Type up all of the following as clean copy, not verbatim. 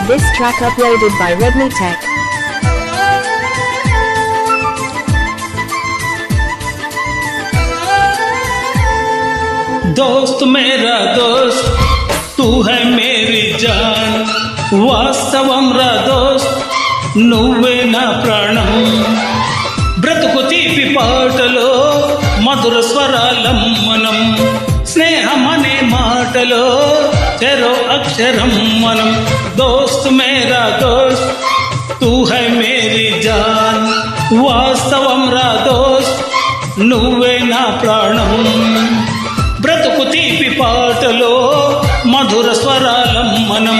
This track uploaded by Redmi Tech. दोस्त मेरा दोस्त तू है मेरी जान వాస్తవం రా దోస్త్ నువ్వే నా ప్రాణం బ్రతుకు తీపి పాటలో మధుర స్వరాలం మనం స్నేహం అనే మాటలో చెరో అక్షరం మనం దోస్త్ మేరా దోస్త్ తూ హై మేరీ జాన్ వాస్తవం రా దోస్త్ నువ్వే నా ప్రాణం బ్రతుకు తీపి పాటలో మధుర స్వరాలం మనం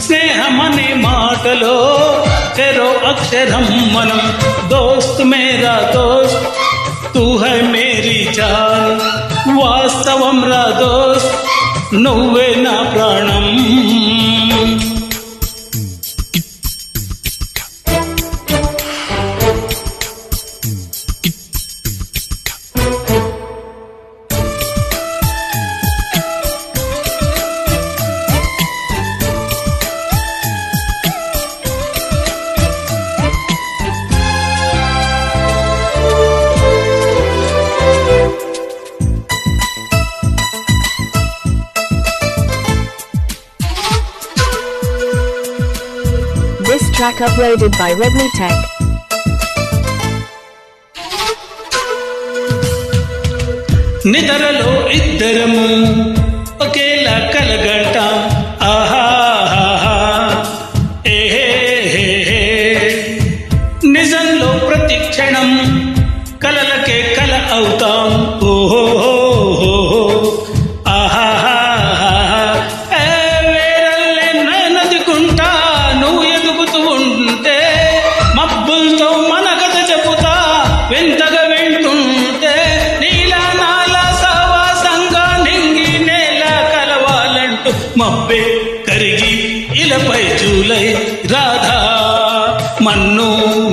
స్నేహమనే మాటలో చెరో అక్షరం మనం దోస్త్ మేరా దోస్త్ తూ హై మేరీ జాన్ వాస్తవం రా దోస్త్ నువ్వే నా ప్రాణం This track uploaded by Redmi Tech. నిద్రలో ఇద్దరము ఒకేలా కలగంట ఆహాహా ఏహే నిజంలో ప్రతి క్షణం కలలకే కల అవుతాం ఓహో మబ్బులతో మన కథ చెబుతా వింతగా వింటుంటే నీలా నాలా సావాసంగా నింగి నేల కలవాలంటూ మబ్బే కరిగి ఇలపై జూలై రాధా మన్ను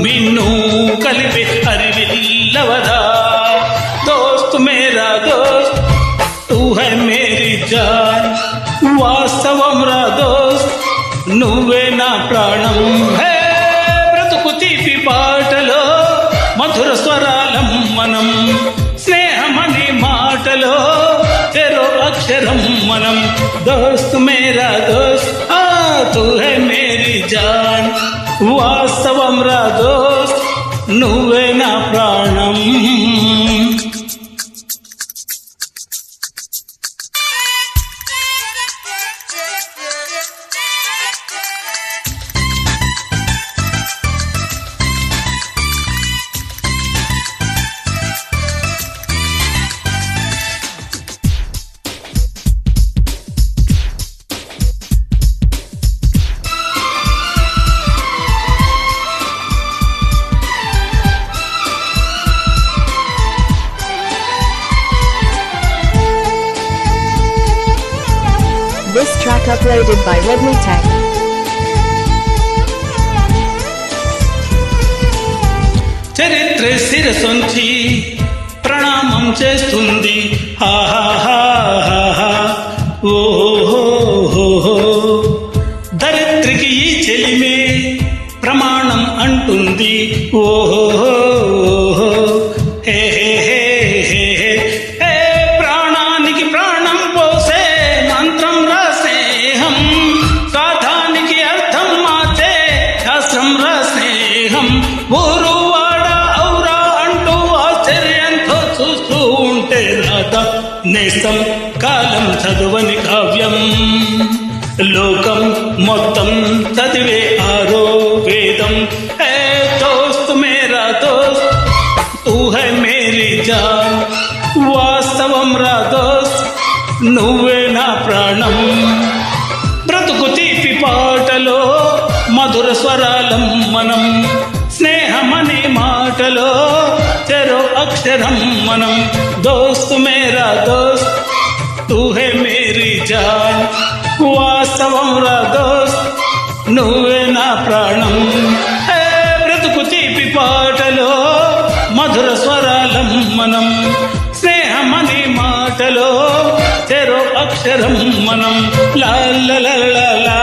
మిన్ను కలిపి అరివిల్లవదా దోస్త్ మేరా దోస్త్ తూ హై మేరీ జాన్ వాస్తవం రా దోస్త్ నువ్వే నా ప్రాణం తీపి పాటలో మధుర స్వరాలం మనం స్నేహమనే మాటలో చెరో అక్షరం మనం దోస్త్ మేరా దోస్త్ తూ హై మేరీ జాన్ వాస్తవం రా దోస్త్ నువ్వే నా ప్రాణం This track uploaded by Redmi Tech. చరిత్ర శిరసొంచి ప్రణామం చేస్తుంది హాహాహా ఓహో దరిద్రికి ఈ చెలిమే ప్రమాణం అంటుంది ఓహో హే ప్రాణానికి ప్రాణం పోసే మంత్రం రా స్నేహం గాథానికి అర్థం మార్చే శాస్త్రం రా స్నేహం ఊరు వాడ ఔరా అంటూ ఆశ్చర్యంతో చూస్తూ ఉంటే రాధా నేస్తం కాలం చదువని కావ్యం లోకం మొత్తం చదివే ఆరో వేదం హే దోస్త్ మేరా దోస్త్ తూ హై మేరీ జాన్ వాస్తవం రా దోస్త్ నువ్వే నా ప్రాణం బ్రతుకు తీపి పాటలో మధుర స్వరాలం మనం స్నేహమనే మాటలో చెరో అక్షరం మనం దోస్త్ మేరా దోస్త్ తూ హై మేరీ జాన్ వాస్తవం రా దోస్త్ నువ్వే నా ప్రాణం బ్రతుకు తీపి పాటలో మధుర స్వరాలం మనం స్నేహమనే మాటలో చెరో అక్షరం మనం లా లా లా లా